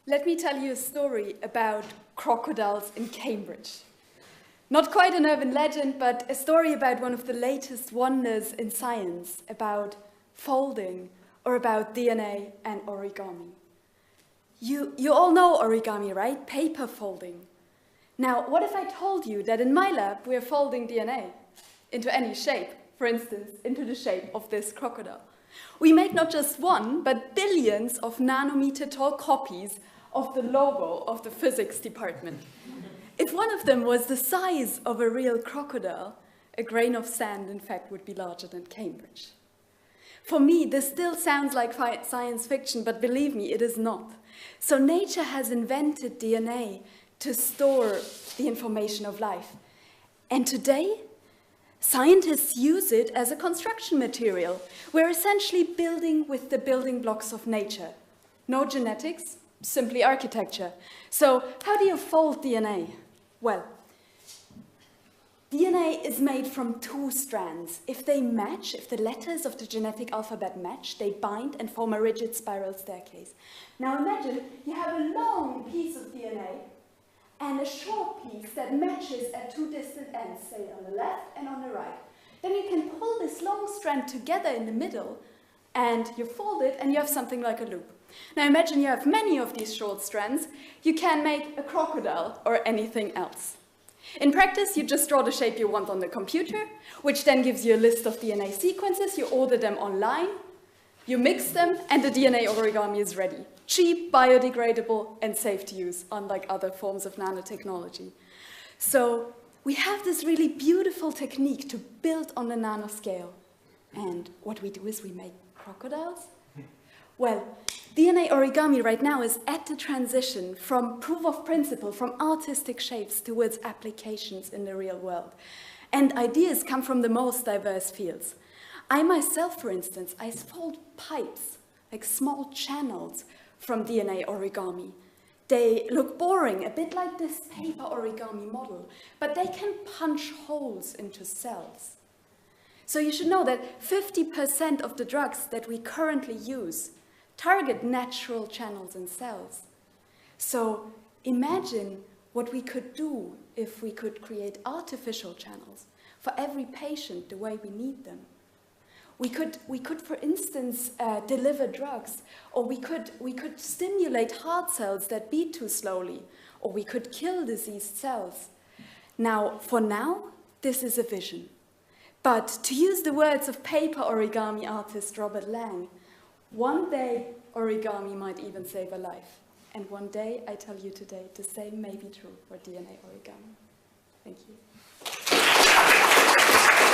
Let me tell you a story about crocodiles in Cambridge. Not quite an urban legend, but a story about one of the latest wonders in science, about folding or about DNA and origami. You all know origami, right? Paper folding. Now, what if I told you that in my lab we're folding DNA into any shape, for instance, into the shape of this crocodile? We make not just one, but billions of nanometer-tall copies of the logo of the physics department. If one of them was the size of a real crocodile, a grain of sand, in fact, would be larger than Cambridge. For me, this still sounds like science fiction, but believe me, it is not. So nature has invented DNA to store the information of life. And today, scientists use it as a construction material. We're essentially building with the building blocks of nature. No genetics, simply architecture. So how do you fold DNA? Well, DNA is made from two strands. If they match, if the letters of the genetic alphabet match, they bind and form a rigid spiral staircase. Now imagine you have a long piece of DNA and a short piece that matches at two distant ends, say on the left and on the right. Then you can pull this long strand together in the middle and you fold it and you have something like a loop. Now imagine you have many of these short strands. You can make a crocodile or anything else. In practice, you just draw the shape you want on the computer, which then gives you a list of DNA sequences. You order them online, you mix them, and the DNA origami is ready. Cheap, biodegradable, and safe to use, unlike other forms of nanotechnology. So we have this really beautiful technique to build on the nanoscale. And what we do is we make crocodiles. Well, DNA origami right now is at the transition from proof of principle, from artistic shapes towards applications in the real world. And ideas come from the most diverse fields. I myself, for instance, I fold pipes, like small channels, from DNA origami. They look boring, a bit like this paper origami model, but they can punch holes into cells. So you should know that 50% of the drugs that we currently use target natural channels in cells. So imagine what we could do if we could create artificial channels for every patient the way we need them. We could, for instance, deliver drugs, or we could stimulate heart cells that beat too slowly, or we could kill diseased cells. Now, for now, this is a vision. But to use the words of paper origami artist Robert Lang, one day origami might even save a life. And one day, I tell you today, the same may be true for DNA origami.